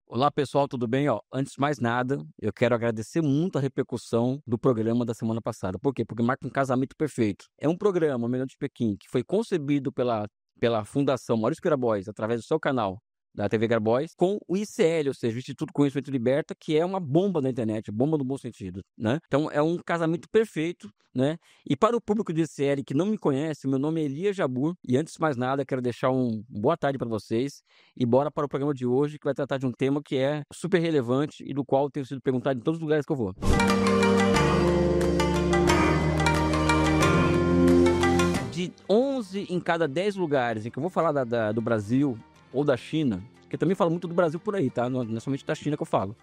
Olá pessoal, tudo bem? Antes de mais nada, eu quero agradecer muito a repercussão do programa da semana passada. Por quê? Porque marca um casamento perfeito. É um programa, o Melhor de Pequim, que foi concebido pela Fundação Maurício Grabois, através do seu canal da TV Grabois, com o ICL, ou seja, o Instituto Conhecimento Liberta, que é uma bomba da internet, bomba no bom sentido, né? Então é um casamento perfeito, né? E para o público do ICL que não me conhece, meu nome é Elias Jabur, e antes de mais nada, quero deixar boa tarde para vocês e bora para o programa de hoje, que vai tratar de um tema que é super relevante e do qual eu tenho sido perguntado em todos os lugares que eu vou. De 11 em cada 10 lugares em que eu vou falar do Brasil ou da China, porque eu também falo muito do Brasil por aí, tá? Não é somente da China que eu falo.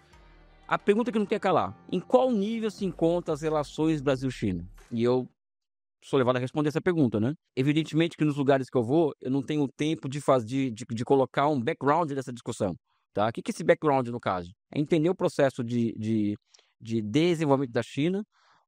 A pergunta que não quer calar: em qual nível se encontram as relações Brasil-China? E eu sou levado a responder essa pergunta, né? Evidentemente que nos lugares que eu vou, eu não tenho tempo de colocar um background dessa discussão, tá? O que é esse background, no caso? É entender o processo de desenvolvimento da China,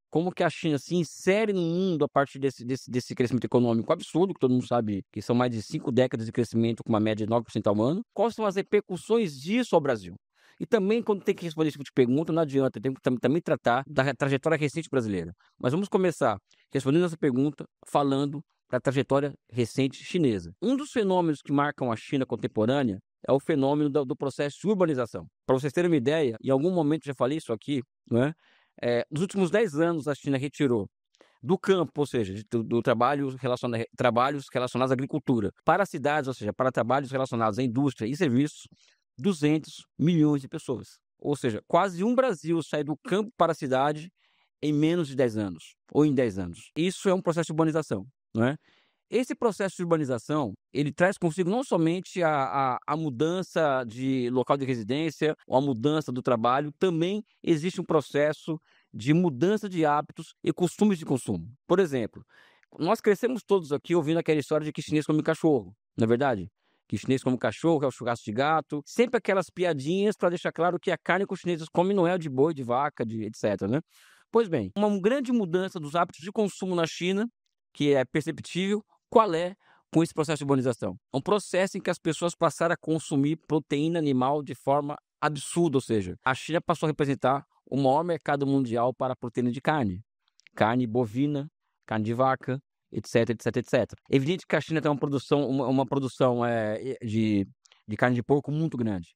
como que a China se insere no mundo a partir desse crescimento econômico absurdo, que todo mundo sabe que são mais de 5 décadas de crescimento com uma média de 9% ao ano. Quais são as repercussões disso ao Brasil? E também, quando tem que responder esse tipo de pergunta, não adianta, tem que também tratar da trajetória recente brasileira. Mas vamos começar respondendo essa pergunta falando da trajetória recente chinesa. Um dos fenômenos que marcam a China contemporânea é o fenômeno do processo de urbanização. Para vocês terem uma ideia, em algum momento já falei isso aqui, não é? Nos últimos 10 anos, a China retirou do campo, ou seja, trabalhos relacionados à agricultura, para cidades, ou seja, para trabalhos relacionados à indústria e serviços, 200 milhões de pessoas. Ou seja, quase um Brasil sai do campo para a cidade em menos de 10 anos, ou em 10 anos. Isso é um processo de urbanização, não é? Esse processo de urbanização, ele traz consigo não somente a mudança de local de residência ou a mudança do trabalho, também existe um processo de mudança de hábitos e costumes de consumo. Por exemplo, nós crescemos todos aqui ouvindo aquela história de que chinês come cachorro, não é verdade? Que chinês come cachorro, é o churrasco de gato, sempre aquelas piadinhas para deixar claro que a carne que os chineses comem não é de boi, de vaca, de etc, né? Pois bem, uma grande mudança dos hábitos de consumo na China, que é perceptível. Qual é com esse processo de urbanização? É um processo em que as pessoas passaram a consumir proteína animal de forma absurda, ou seja, a China passou a representar o maior mercado mundial para a proteína de carne. Carne bovina, carne de vaca, etc, etc, etc. É evidente que a China tem uma produção de carne de porco muito grande.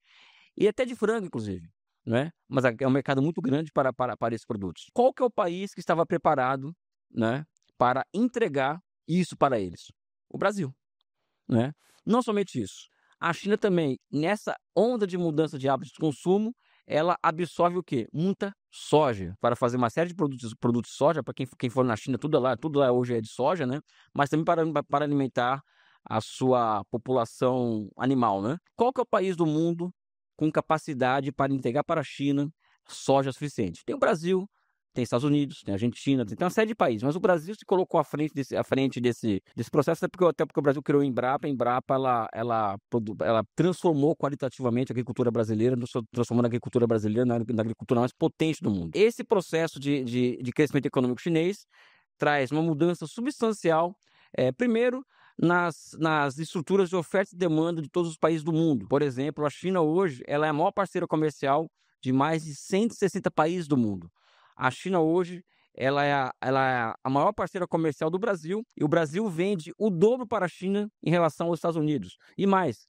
E até de frango, inclusive. Não é? Mas é um mercado muito grande para esses produtos. Qual que é o país que estava preparado, né, para entregar isso para eles? O Brasil, né? Não somente isso. A China também, nessa onda de mudança de hábitos de consumo, ela absorve o quê? Muita soja, para fazer uma série de produtos de soja, para quem for na China, tudo lá hoje é de soja, né? Mas também para alimentar a sua população animal, né? Qual que é o país do mundo com capacidade para entregar para a China soja suficiente? Tem o Brasil, tem Estados Unidos, tem Argentina, tem uma série de países, mas o Brasil se colocou à frente desse processo, até porque o Brasil criou a Embrapa. A Embrapa ela transformou qualitativamente a agricultura brasileira, transformando a agricultura brasileira na agricultura mais potente do mundo. Esse processo de crescimento econômico chinês traz uma mudança substancial, primeiro, nas estruturas de oferta e demanda de todos os países do mundo. Por exemplo, a China hoje ela é a maior parceira comercial de mais de 160 países do mundo. A China hoje ela é a maior parceira comercial do Brasil, e o Brasil vende o dobro para a China em relação aos Estados Unidos. E mais,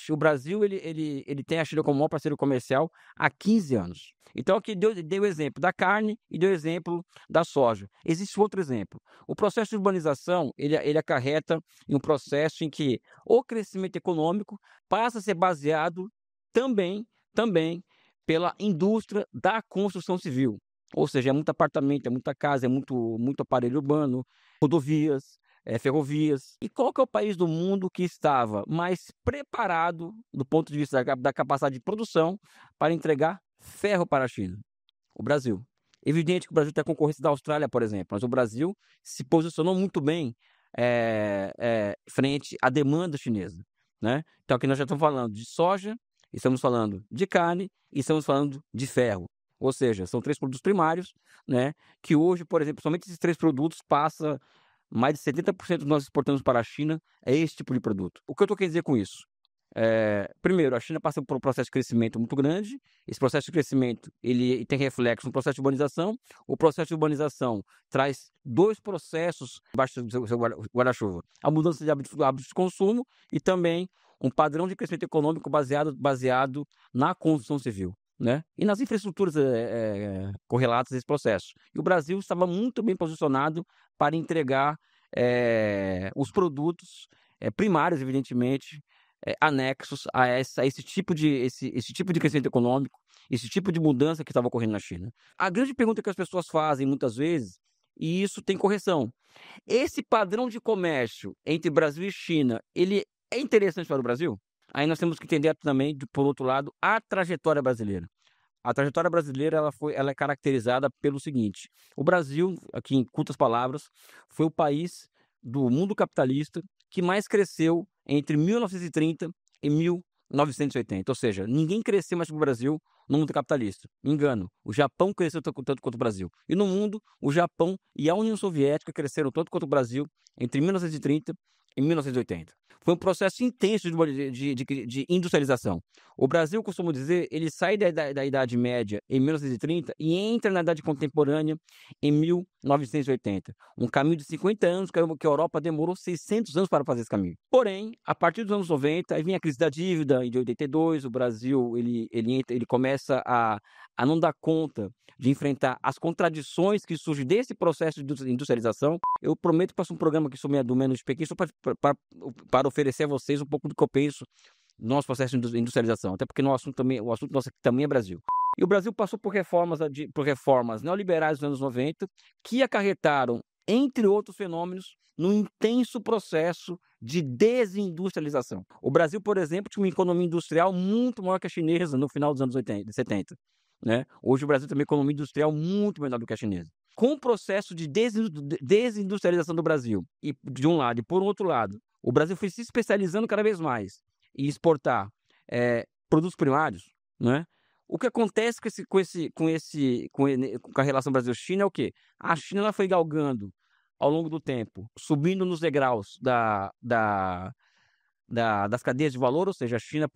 o Brasil ele tem a China como maior parceiro comercial há 15 anos. Então aqui deu o exemplo da carne e deu o exemplo da soja. Existe outro exemplo. O processo de urbanização ele acarreta em um processo em que o crescimento econômico passa a ser baseado também pela indústria da construção civil. Ou seja, é muito apartamento, é muita casa, é muito aparelho urbano, rodovias, ferrovias. E qual que é o país do mundo que estava mais preparado, do ponto de vista da capacidade de produção, para entregar ferro para a China? O Brasil. Evidente que o Brasil tem a concorrência da Austrália, por exemplo, mas o Brasil se posicionou muito bem frente à demanda chinesa, né? Então aqui nós já estamos falando de soja, estamos falando de carne e estamos falando de ferro. Ou seja, são 3 produtos primários, né, que hoje, por exemplo, somente esses 3 produtos passa mais de 70% do que nós exportamos para a China é esse tipo de produto. O que eu estou querendo dizer com isso? Primeiro, a China passa por um processo de crescimento muito grande. Esse processo de crescimento ele tem reflexo no processo de urbanização. O processo de urbanização traz dois processos embaixo do seu guarda-chuva: a mudança de hábitos de consumo e também um padrão de crescimento econômico baseado na construção civil, né? E nas infraestruturas correlatas a esse processo. E o Brasil estava muito bem posicionado para entregar os produtos primários, evidentemente, anexos a esse tipo de crescimento econômico, esse tipo de mudança que estava ocorrendo na China. A grande pergunta que as pessoas fazem muitas vezes, e isso tem correção: esse padrão de comércio entre Brasil e China, ele é interessante para o Brasil? Aí nós temos que entender também, por outro lado, a trajetória brasileira. A trajetória brasileira ela é caracterizada pelo seguinte: o Brasil, aqui em curtas palavras, foi o país do mundo capitalista que mais cresceu entre 1930 e 1980. Ou seja, ninguém cresceu mais que o Brasil no mundo capitalista. Engano, o Japão cresceu tanto quanto o Brasil. E no mundo, o Japão e a União Soviética cresceram tanto quanto o Brasil entre 1930 e 1980. Foi um processo intenso de industrialização. O Brasil, costumo dizer, ele sai da Idade Média em 1930 e entra na Idade Contemporânea em 1980. Um caminho de 50 anos que a Europa demorou 600 anos para fazer esse caminho. Porém, a partir dos anos 90, aí vem a crise da dívida, de 82, o Brasil ele começa a não dar conta de enfrentar as contradições que surgem desse processo de industrialização. Eu prometo que faço um programa aqui sobre do Menos Pequeno só para oferecer a vocês um pouco do que eu penso do nosso processo de industrialização, até porque o assunto nosso aqui também é Brasil. E o Brasil passou por reformas neoliberais dos anos 90 que acarretaram, entre outros fenômenos, num intenso processo de desindustrialização. O Brasil, por exemplo, tinha uma economia industrial muito maior que a chinesa no final dos anos 70. Né? Hoje o Brasil tem uma economia industrial muito menor do que a chinesa. Com o processo de desindustrialização do Brasil, e de um lado, e por outro lado, o Brasil foi se especializando cada vez mais em exportar produtos primários, né? O que acontece com a relação Brasil-China é o quê? A China ela foi galgando ao longo do tempo, subindo nos degraus das cadeias de valor, ou seja, a China,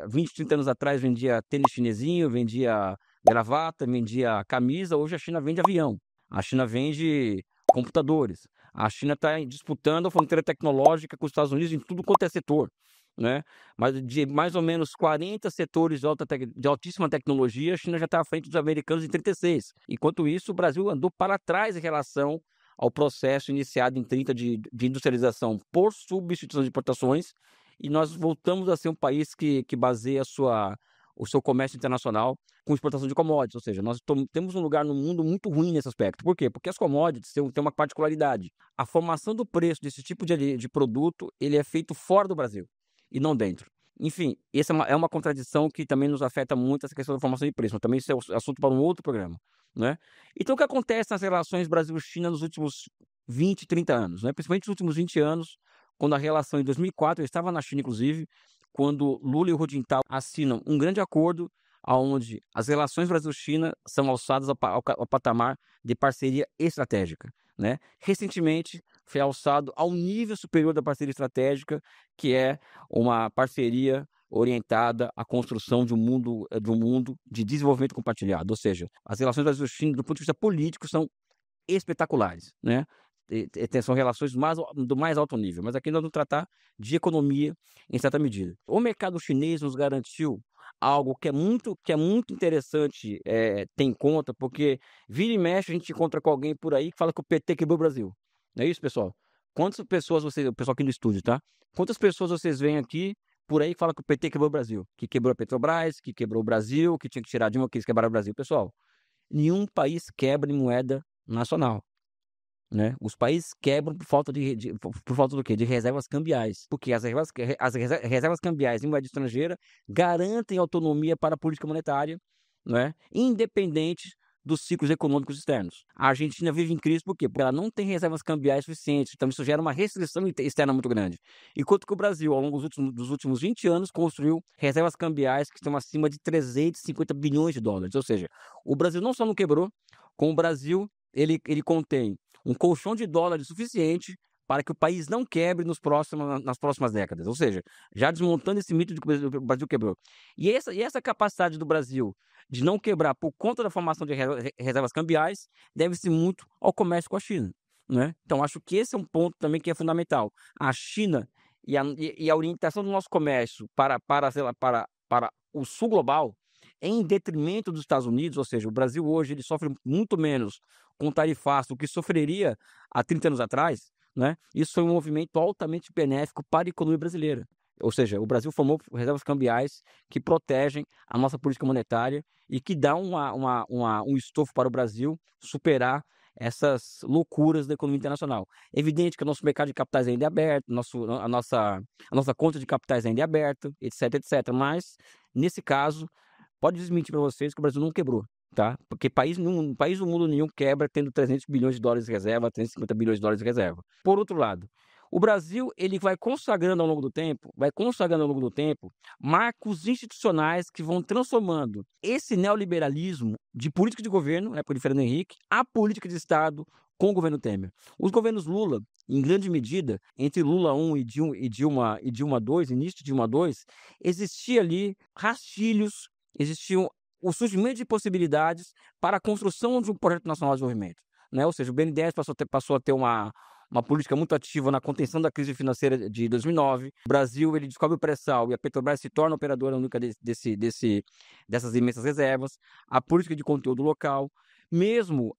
20, 30 anos atrás, vendia tênis chinesinho, vendia gravata, vendia camisa. Hoje a China vende avião, a China vende computadores, a China está disputando a fronteira tecnológica com os Estados Unidos em tudo quanto é setor, né? Mas de mais ou menos 40 setores de altíssima tecnologia, a China já está à frente dos americanos em 36. Enquanto isso, o Brasil andou para trás em relação ao processo iniciado em 30 de industrialização por substituição de importações, e nós voltamos a ser um país que baseia o seu comércio internacional com exportação de commodities, ou seja, nós temos um lugar no mundo muito ruim nesse aspecto. Por quê? Porque as commodities têm uma particularidade: a formação do preço desse tipo de produto ele é feito fora do Brasil e não dentro. Enfim, essa é uma contradição que também nos afeta muito, essa questão da formação de preço, mas também isso é assunto para um outro programa, né? Então, o que acontece nas relações Brasil-China nos últimos 20, 30 anos, né? Principalmente nos últimos 20 anos, quando a relação em 2004, eu estava na China, inclusive, quando Lula e o Hu Jintao assinam um grande acordo onde as relações Brasil-China são alçadas ao patamar de parceria estratégica, né? Recentemente, foi alçado ao nível superior da parceria estratégica, que é uma parceria orientada à construção de um mundo de desenvolvimento compartilhado. Ou seja, as relações Brasil-China, do ponto de vista político, são espetaculares, né? São relações do mais alto nível, mas aqui nós vamos tratar de economia em certa medida. O mercado chinês nos garantiu algo que é muito interessante ter em conta, porque vira e mexe a gente encontra com alguém por aí que fala que o PT quebrou o Brasil. Não é isso, pessoal? Quantas pessoas o pessoal aqui no estúdio, tá? Quantas pessoas vocês veem aqui por aí que falam que o PT quebrou o Brasil? Que quebrou a Petrobras, que quebrou o Brasil, que tinha que tirar de uma, que eles quebraram o Brasil. Pessoal, nenhum país quebra em moeda nacional, né? Os países quebram por falta por falta do quê? De reservas cambiais. Porque as reservas cambiais em moeda estrangeira garantem autonomia para a política monetária, né? Independente dos ciclos econômicos externos. A Argentina vive em crise por quê? Porque ela não tem reservas cambiais suficientes, então isso gera uma restrição externa muito grande. Enquanto que o Brasil, ao longo dos últimos 20 anos, construiu reservas cambiais que estão acima de 350 bilhões de dólares. Ou seja, o Brasil não só não quebrou, como o Brasil ele contém um colchão de dólares suficiente para que o país não quebre nas próximas décadas. Ou seja, já desmontando esse mito de que o Brasil quebrou. E essa capacidade do Brasil de não quebrar por conta da formação de reservas cambiais deve-se muito ao comércio com a China, né? Então, acho que esse é um ponto também que é fundamental. A China e a orientação do nosso comércio sei lá, para o sul global, em detrimento dos Estados Unidos, ou seja, o Brasil hoje ele sofre muito menos com tarifaço do que sofreria há 30 anos atrás, né? Isso foi um movimento altamente benéfico para a economia brasileira. Ou seja, o Brasil formou reservas cambiais que protegem a nossa política monetária e que dá um estofo para o Brasil superar essas loucuras da economia internacional. É evidente que o nosso mercado de capitais ainda é aberto, a nossa conta de capitais ainda é aberta, etc, etc. Mas, nesse caso, pode desmentir para vocês que o Brasil não quebrou, tá? Porque país do mundo nenhum quebra tendo 300 bilhões de dólares de reserva, 350 bilhões de dólares de reserva. Por outro lado, o Brasil ele vai consagrando ao longo do tempo, marcos institucionais que vão transformando esse neoliberalismo de política de governo, na época de Fernando Henrique, a política de Estado com o governo Temer. Os governos Lula, em grande medida, entre Lula 1 e Dilma 2, início de Dilma 2, existia ali rastilhos, existiam o surgimento de possibilidades para a construção de um projeto nacional de desenvolvimento, né? Ou seja, o BNDES passou a ter uma política muito ativa na contenção da crise financeira de 2009. O Brasil ele descobre o pré-sal e a Petrobras se torna operadora única dessas imensas reservas. A política de conteúdo local. Mesmo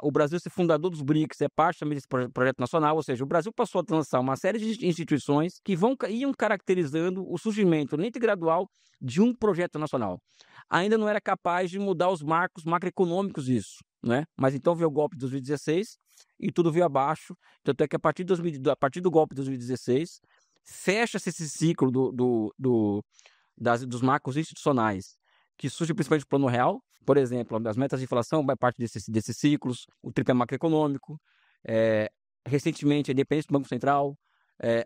o Brasil ser fundador dos BRICS, é parte também desse projeto nacional, ou seja, o Brasil passou a lançar uma série de instituições que iam caracterizando o surgimento lento e gradual de um projeto nacional. Ainda não era capaz de mudar os marcos macroeconômicos disso, né? Mas então veio o golpe de 2016 e tudo veio abaixo. Tanto é que a partir do golpe de 2016, fecha-se esse ciclo dos marcos institucionais, que surge principalmente do Plano Real. Por exemplo, as metas de inflação vai parte desses ciclos, o tripé macroeconômico, recentemente a independência do Banco Central,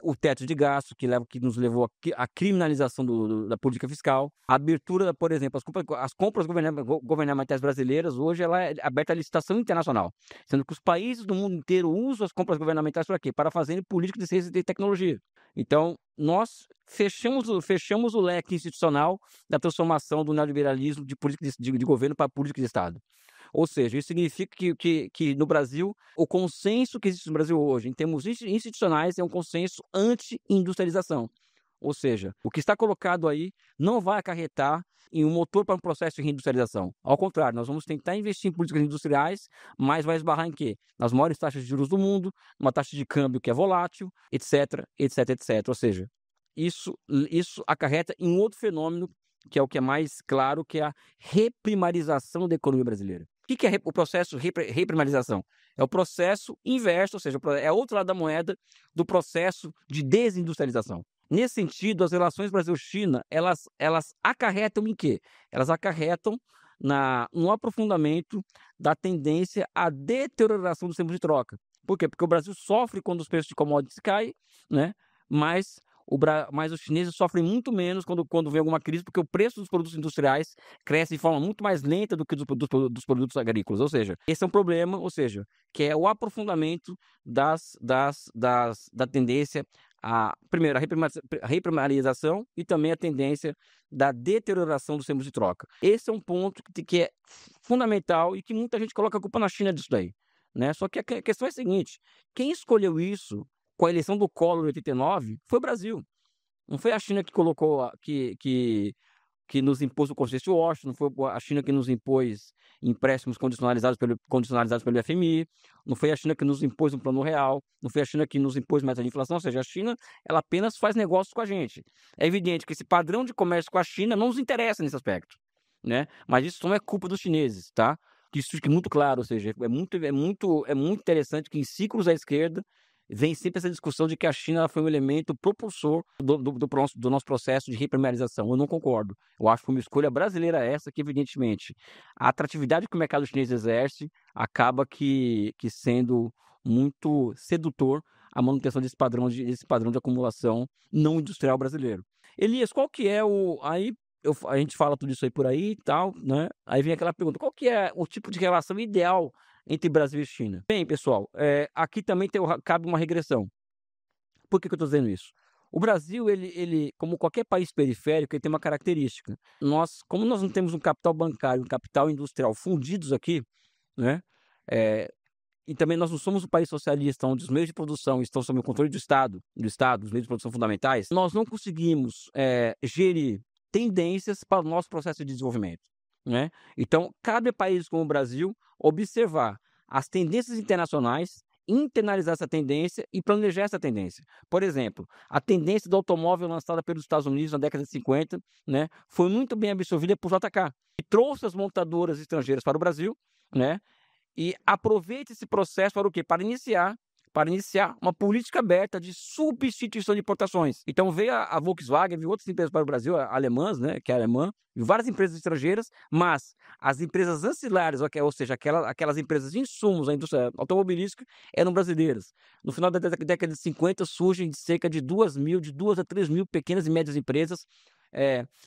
o teto de gasto, que nos levou à criminalização da política fiscal, a abertura, por exemplo, as compras governamentais brasileiras, hoje ela é aberta à licitação internacional, sendo que os países do mundo inteiro usam as compras governamentais para quê? Para fazerem política de ciência e tecnologia. Então, nós fechamos o leque institucional da transformação do neoliberalismo de política de governo para política de Estado. Ou seja, isso significa que no Brasil, o consenso que existe no Brasil hoje, em termos institucionais, é um consenso anti-industrialização. Ou seja, o que está colocado aí não vai acarretar em um motor para um processo de reindustrialização. Ao contrário, nós vamos tentar investir em políticas industriais, mas vai esbarrar em quê? Nas maiores taxas de juros do mundo, uma taxa de câmbio que é volátil, etc, etc, etc. Ou seja, isso acarreta em um outro fenômeno, que é o que é mais claro, que é a reprimarização da economia brasileira. O que é o processo de reprimarização? É o processo inverso, ou seja, é o outro lado da moeda do processo de desindustrialização. Nesse sentido, as relações Brasil-China, elas acarretam em quê? Elas acarretam no aprofundamento da tendência à deterioração dos termos de troca. Por quê? Porque o Brasil sofre quando os preços de commodities caem, né? Mas os chineses sofrem muito menos quando vem alguma crise, porque o preço dos produtos industriais cresce de forma muito mais lenta do que dos produtos agrícolas. Ou seja, esse é um problema, ou seja, que é o aprofundamento da tendência primeiro, a reprimarização e também a tendência da deterioração dos termos de troca. Esse é um ponto que é fundamental e que muita gente coloca a culpa na China disso daí, né? Só que a questão é a seguinte: quem escolheu isso com a eleição do Collor em 89 foi o Brasil. Não foi a China que colocou, que nos impôs o Consenso de Washington, não foi a China que nos impôs empréstimos condicionalizados pelo FMI, não foi a China que nos impôs um plano real, não foi a China que nos impôs meta de inflação, ou seja, a China ela apenas faz negócios com a gente. É evidente que esse padrão de comércio com a China não nos interessa nesse aspecto, né? Mas isso não é culpa dos chineses, tá? Que isso fique muito claro, ou seja, é muito interessante que em ciclos à esquerda vem sempre essa discussão de que a China foi um elemento propulsor do nosso processo de reprimarização. Eu não concordo. Eu acho que foi uma escolha brasileira essa que, evidentemente, a atratividade que o mercado chinês exerce acaba que sendo muito sedutor a manutenção desse padrão de acumulação não industrial brasileiro. Elias, qual que é a gente fala tudo isso aí por aí e tal, né? Aí vem aquela pergunta: qual que é o tipo de relação ideal entre Brasil e China? Bem, pessoal, aqui também cabe uma regressão. Por que eu estou dizendo isso? O Brasil, ele, como qualquer país periférico, ele tem uma característica. Como nós não temos um capital bancário, um capital industrial fundidos aqui, né? eh, e também nós não somos um país socialista onde os meios de produção estão sob o controle do Estado, os meios de produção fundamentais, nós não conseguimos gerir tendências para o nosso processo de desenvolvimento, né? Então, cabe a países como o Brasil observar as tendências internacionais, internalizar essa tendência e planejar essa tendência. Por exemplo, a tendência do automóvel lançada pelos Estados Unidos na década de 50, né, foi muito bem absorvida por JK, e trouxe as montadoras estrangeiras para o Brasil, né? E aproveite esse processo para o quê? Para iniciar uma política aberta de substituição de importações. Então veio a Volkswagen, veio outras empresas para o Brasil, alemãs, né, que é alemã, e várias empresas estrangeiras, mas as empresas ancilares, ou seja, aquelas empresas de insumos à indústria automobilística, eram brasileiras. No final da década de 50 surgem cerca de 2.000, de 2 a 3 mil pequenas e médias empresas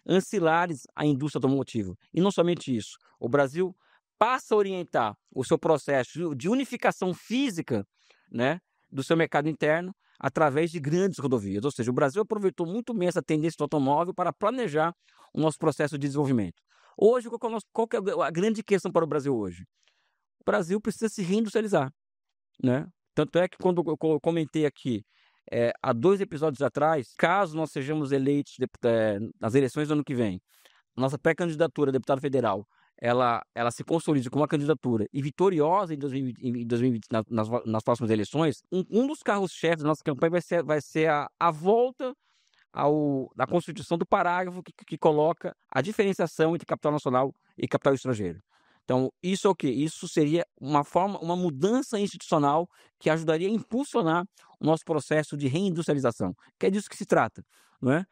ancilares à indústria automotiva. E não somente isso, o Brasil passa a orientar o seu processo de unificação física, né, do seu mercado interno através de grandes rodovias. Ou seja, o Brasil aproveitou muito bem essa tendência do automóvel para planejar o nosso processo de desenvolvimento. Hoje, qual que é a grande questão para o Brasil hoje? O Brasil precisa se reindustrializar, né? Tanto é que quando eu comentei aqui, há 2 episódios atrás, caso nós sejamos eleitos nas eleições do ano que vem, nossa pré-candidatura a deputado federal, ela se consolide como uma candidatura e vitoriosa em 2020, nas próximas eleições, um dos carros-chefes da nossa campanha vai ser a volta da Constituição do parágrafo que coloca a diferenciação entre capital nacional e capital estrangeiro. Então, isso é o quê? Isso seria uma mudança institucional que ajudaria a impulsionar o nosso processo de reindustrialização, que é disso que se trata, não é?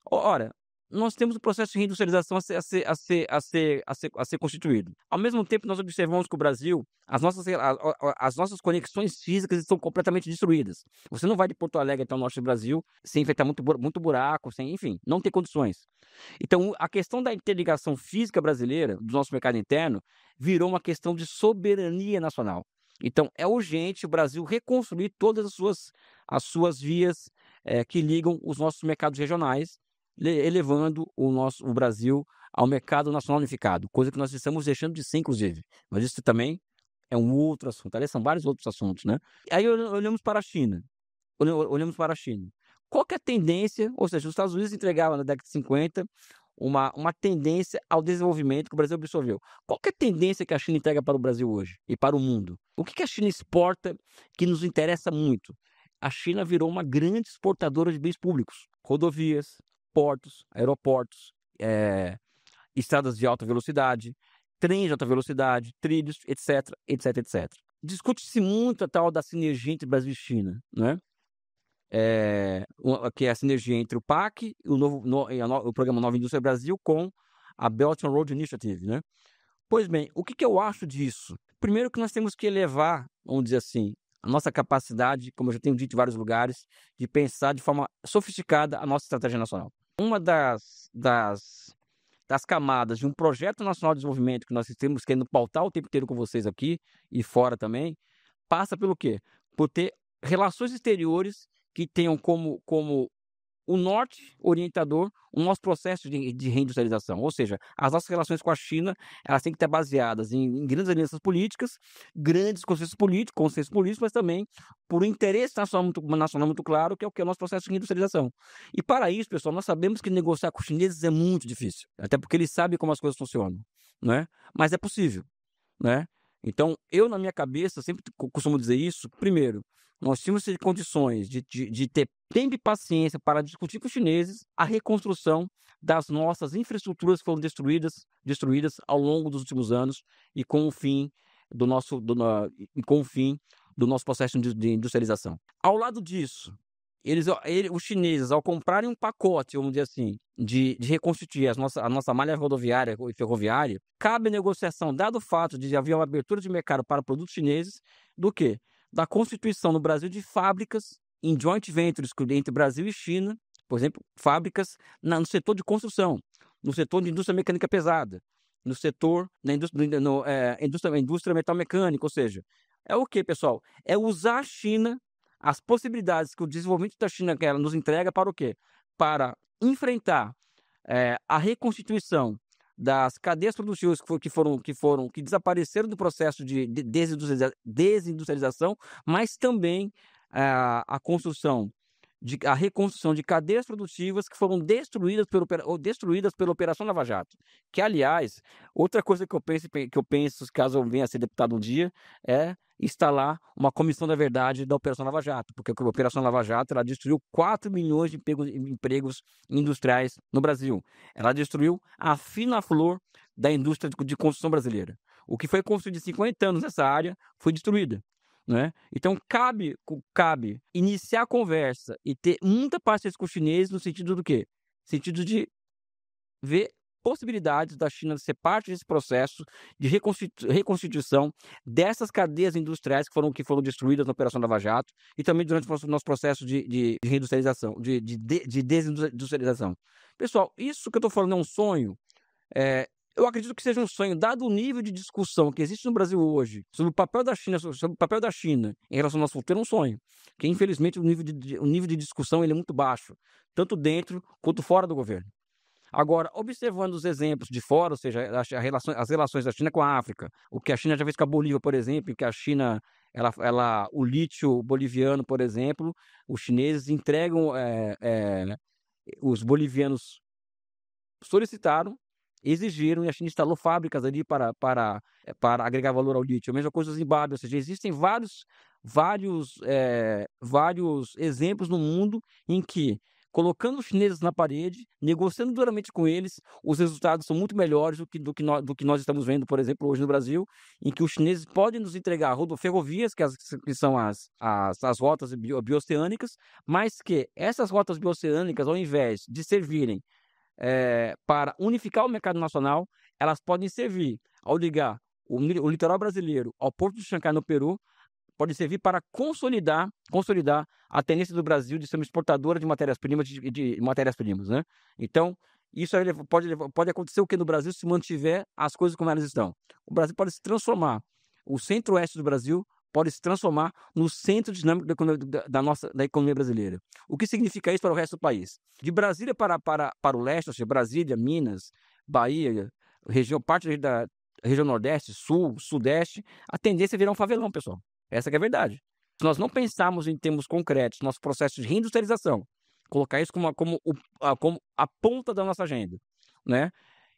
Ora, nós temos um processo de reindustrialização a ser constituído. Ao mesmo tempo, nós observamos que o Brasil, as nossas conexões físicas estão completamente destruídas. Você não vai de Porto Alegre até o norte do Brasil sem enfrentar muito buraco, enfim, não ter condições. Então, a questão da interligação física brasileira, do nosso mercado interno, virou uma questão de soberania nacional. Então, é urgente o Brasil reconstruir todas as suas vias que ligam os nossos mercados regionais, elevando o Brasil ao mercado nacional unificado, coisa que nós estamos deixando de ser, inclusive. Mas isso também é um outro assunto. Aliás, são vários outros assuntos, né? Aí olhamos para a China. Olhamos para a China. Qual que é a tendência? Ou seja, os Estados Unidos entregavam na década de 50 uma tendência ao desenvolvimento que o Brasil absorveu. Qual que é a tendência que a China entrega para o Brasil hoje e para o mundo? O que a China exporta que nos interessa muito? A China virou uma grande exportadora de bens públicos, rodovias, portos, aeroportos, estradas de alta velocidade, trens de alta velocidade, trilhos, etc, etc, etc. Discute-se muito a tal da sinergia entre Brasil e China, né? Que é a sinergia entre o PAC e o Programa Nova Indústria Brasil com a Belt and Road Initiative, né? Pois bem, o que eu acho disso? Primeiro que nós temos que elevar, vamos dizer assim, a nossa capacidade, como eu já tenho dito em vários lugares, de pensar de forma sofisticada a nossa estratégia nacional. Uma das camadas de um projeto nacional de desenvolvimento que nós estamos querendo pautar o tempo inteiro com vocês aqui e fora também, passa pelo quê? Por ter relações exteriores que tenham como o norte orientador o nosso processo de reindustrialização. Ou seja, as nossas relações com a China, elas têm que estar baseadas em grandes alianças políticas, grandes consensos políticos, mas também por um interesse nacional muito claro, que é o nosso processo de reindustrialização. E para isso, pessoal, nós sabemos que negociar com os chineses é muito difícil, até porque eles sabem como as coisas funcionam, né? Mas é possível, né? Então, eu, na minha cabeça, sempre costumo dizer isso. Primeiro, nós tínhamos que ter condições de ter tempo e paciência para discutir com os chineses a reconstrução das nossas infraestruturas que foram destruídas ao longo dos últimos anos e com o fim do nosso processo de industrialização. Ao lado disso, os chineses, ao comprarem um pacote, vamos dizer assim, de reconstituir a nossa malha rodoviária e ferroviária, cabe a negociação, dado o fato de haver uma abertura de mercado para produtos chineses, do quê? Da constituição no Brasil de fábricas em joint ventures entre Brasil e China, por exemplo, fábricas no setor de construção, no setor de indústria mecânica pesada, no setor da indústria metal mecânica, ou seja, é o que, pessoal? É usar a China as possibilidades que o desenvolvimento da China que ela nos entrega para o quê? Para enfrentar a reconstituição das cadeias produtivas que desapareceram do processo de desindustrialização, mas também a reconstrução de cadeias produtivas que foram destruídas pela Operação Lava Jato. Que, aliás, outra coisa que eu penso, caso eu venha a ser deputado um dia, é instalar uma comissão da verdade da Operação Lava Jato, porque a Operação Lava Jato ela destruiu 4 milhões de empregos industriais no Brasil. Ela destruiu a fina flor da indústria de construção brasileira. O que foi construído em 50 anos nessa área foi destruída. Né? Então, cabe iniciar a conversa e ter muita paciência com os chineses no sentido do quê? No sentido de ver possibilidades da China ser parte desse processo de reconstituição dessas cadeias industriais que foram destruídas na Operação Lava Jato e também durante o nosso processo de reindustrialização, de desindustrialização. Pessoal, isso que eu estou falando é um sonho. Eu acredito que seja um sonho, dado o nível de discussão que existe no Brasil hoje sobre o papel da China em relação ao nosso futuro, é um sonho. Que, infelizmente, o nível de discussão ele é muito baixo, tanto dentro quanto fora do governo. Agora, observando os exemplos de fora, ou seja, as relações da China com a África, o que a China já fez com a Bolívia, por exemplo, que a China, o lítio boliviano, por exemplo, os chineses entregam, os bolivianos solicitaram, exigiram e a China instalou fábricas ali para agregar valor ao lítio. A mesma coisa do Zimbábue, ou seja, existem vários exemplos no mundo em que, colocando os chineses na parede, negociando duramente com eles, os resultados são muito melhores do que nós estamos vendo, por exemplo, hoje no Brasil, em que os chineses podem nos entregar ferrovias, que são as rotas bioceânicas, mas que essas rotas bioceânicas, ao invés de servirem para unificar o mercado nacional, elas podem servir ao ligar o litoral brasileiro ao Porto de Xancai, no Peru, pode servir para consolidar a tendência do Brasil de ser uma exportadora de matérias-primas, né? Então, isso aí pode acontecer o que no Brasil se mantiver as coisas como elas estão. O Brasil pode se transformar, o centro-oeste do Brasil pode se transformar no centro dinâmico da economia brasileira. O que significa isso para o resto do país? De Brasília para o leste, ou seja, Brasília, Minas, Bahia, parte da região Nordeste, Sul, Sudeste, a tendência é virar um favelão, pessoal. Essa que é a verdade. Se nós não pensarmos em termos concretos, nosso processo de reindustrialização, colocar isso como a ponta da nossa agenda, né?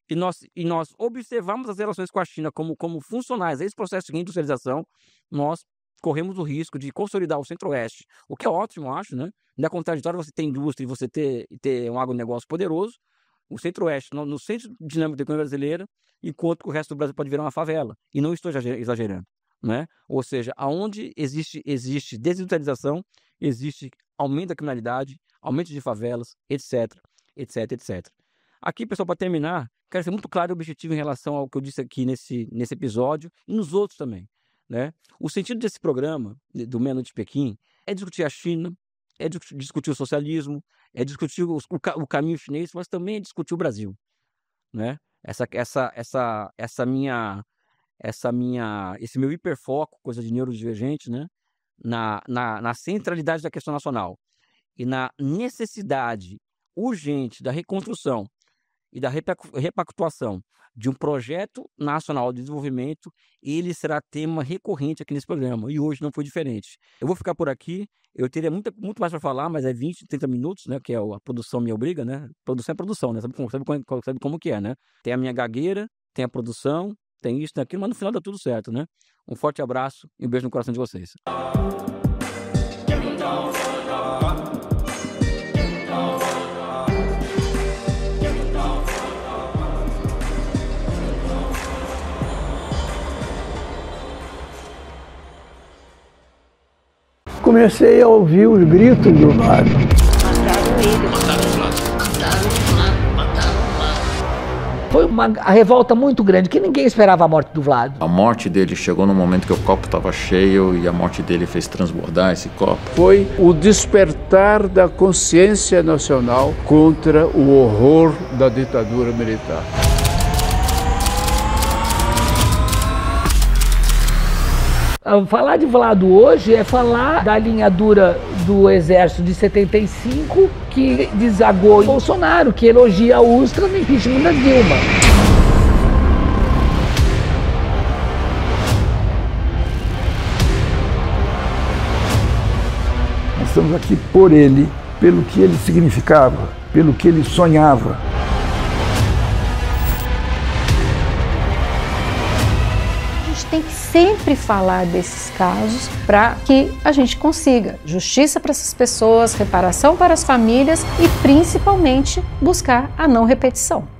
E nós observamos as relações com a China como funcionais a esse processo de reindustrialização, nós corremos o risco de consolidar o Centro-Oeste, o que é ótimo, eu acho, né? Não é contraditório você ter indústria e você ter um agronegócio poderoso, o Centro-Oeste no centro dinâmico da economia brasileira, enquanto o resto do Brasil pode virar uma favela. E não estou exagerando, né? Ou seja, aonde existe desindustrialização, existe aumento da criminalidade, aumento de favelas, etc, etc, etc. Aqui, pessoal, para terminar, quero ser muito claro e objetivo em relação ao que eu disse aqui nesse episódio e nos outros também, né? O sentido desse programa, do Meia Noite de Pequim, é discutir a China, é discutir o socialismo, é discutir o caminho chinês, mas também é discutir o Brasil, né? Esse meu hiperfoco, coisa de neurodivergente, né? Na centralidade da questão nacional e na necessidade urgente da reconstrução e da repactuação de um projeto nacional de desenvolvimento, ele será tema recorrente aqui nesse programa, e hoje não foi diferente. Eu vou ficar por aqui, eu teria muito mais para falar, mas é 20, 30 minutos, né, que a produção me obriga, né? Produção é produção, né? Sabe como que é, né? Tem a minha gagueira, tem a produção, tem isso, tem aquilo, mas no final dá tudo certo, né? Um forte abraço e um beijo no coração de vocês. Comecei a ouvir os gritos do Vlado. Foi uma revolta muito grande, que ninguém esperava a morte do Vlado. A morte dele chegou no momento que o copo estava cheio e a morte dele fez transbordar esse copo. Foi o despertar da consciência nacional contra o horror da ditadura militar. Falar de Vlado hoje é falar da linha dura do Exército de 75, que desagou em Bolsonaro, que elogia a Ustra no impeachment da Dilma. Nós estamos aqui por ele, pelo que ele significava, pelo que ele sonhava. Tem que sempre falar desses casos para que a gente consiga justiça para essas pessoas, reparação para as famílias e principalmente buscar a não repetição.